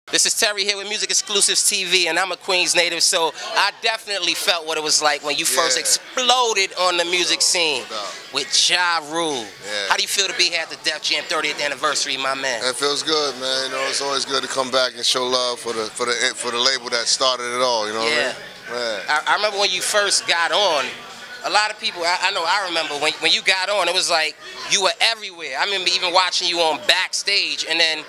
This is Terry here with Music Exclusives TV, and I'm a Queens native, so I definitely felt what it was like when you first exploded on the music scene with Ja Rule. How do you feel to be here at the Def Jam 30th anniversary, my man? It feels good, man. You know, it's always good to come back and show love for the label that started it all. You know what I mean? Yeah. I remember when you first got on. A lot of people, I remember when you got on, it was like you were everywhere. I remember even watching you on Backstage, and then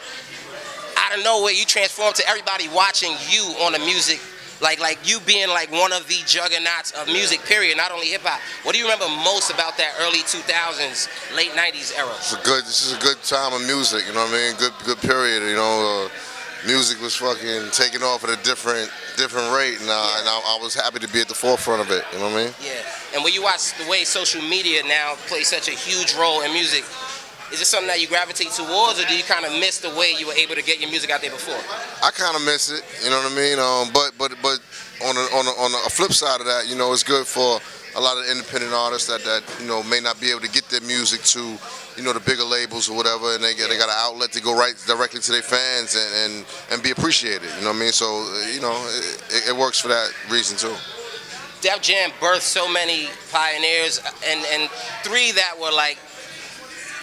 out of nowhere, you transformed to everybody watching you on the music, like you being like one of the juggernauts of music, period, not only hip-hop. What do you remember most about that early 2000s, late 90s era? This is a good time of music, you know what I mean? Good period, you know. Music was fucking taking off at a different rate, and I was happy to be at the forefront of it, you know what I mean? Yeah, and when you watch the way social media now plays such a huge role in music, is it something that you gravitate towards, or do you kind of miss the way you were able to get your music out there before? I kind of miss it, you know what I mean? But on a flip side of that, you know, it's good for a lot of independent artists that you know may not be able to get their music to, you know, the bigger labels or whatever, and they got an outlet to go right directly to their fans and be appreciated. You know what I mean? So you know, it works for that reason too. Def Jam birthed so many pioneers, and three that were like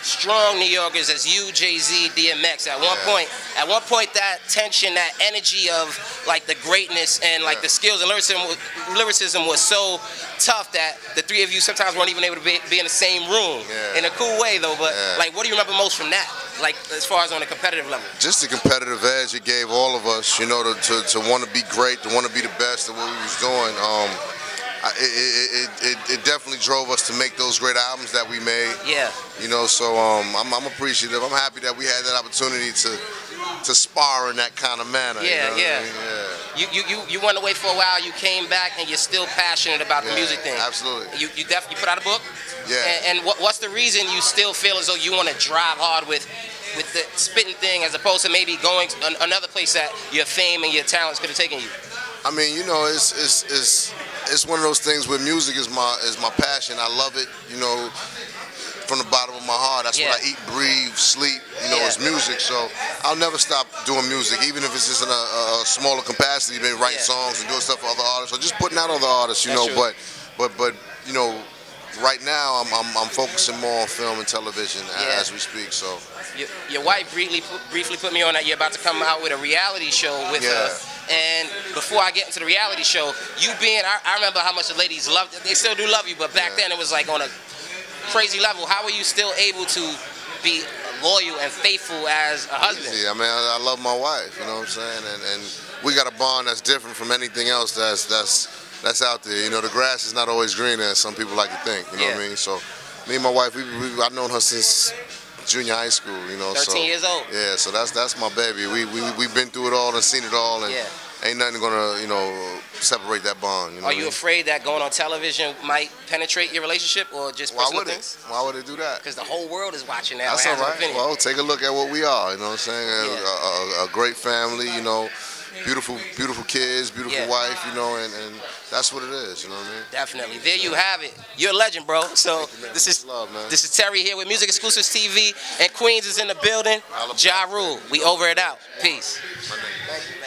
strong New Yorkers as you, Jay-Z, DMX. At one point, that tension, that energy of like the greatness and like the skills and lyricism was so tough that the three of you sometimes weren't even able to be in the same room. In a cool way though. But like, what do you remember most from that? Like as far as on a competitive level? Just the competitive edge it gave all of us, you know, to want to be great, to want to be the best at what we was doing. It definitely drove us to make those great albums that we made. Yeah. You know, so I'm appreciative. I'm happy that we had that opportunity to spar in that kind of manner. Yeah, you know yeah. You went away for a while. You came back, and you're still passionate about the music thing. Absolutely. You definitely put out a book. Yeah. And what's the reason you still feel as though you want to drive hard with the spitting thing, as opposed to maybe going another place that your fame and your talents could have taken you? I mean, you know, it's one of those things where music is my passion. I love it, you know, from the bottom of my heart. That's what I eat, breathe, sleep, you know, it's music. So I'll never stop doing music, even if it's just in a smaller capacity, maybe writing songs and doing stuff for other artists, or just putting out other artists, you know. But you know, right now I'm focusing more on film and television as we speak. So your wife briefly put me on that you're about to come out with a reality show with her. And before I get into the reality show, you being, I remember how much the ladies loved it. They still do love you, but back then it was like on a crazy level. How are you still able to be loyal and faithful as a husband? I mean, I love my wife, you know what I'm saying? And we got a bond that's different from anything else that's out there. You know, the grass is not always greener as some people like to think, you know what I mean? So me and my wife, I've known her since junior high school, you know. 13 years old. Yeah, so that's my baby. We've been through it all and seen it all, and ain't nothing gonna, you know, separate that bond. You know Are you afraid that going on television might penetrate your relationship, or just personal things? Why would it do that? Because the whole world is watching that. That's all right. Well, take a look at what we are. You know what I'm saying? A great family. You know. Beautiful kids, beautiful wife, you know, and that's what it is, you know what I mean? Definitely. There you have it. You're a legend, bro. So this is Terry here with Music Exclusives TV, and Queens is in the building. Ja Rule. We over it out. Peace. Thank you.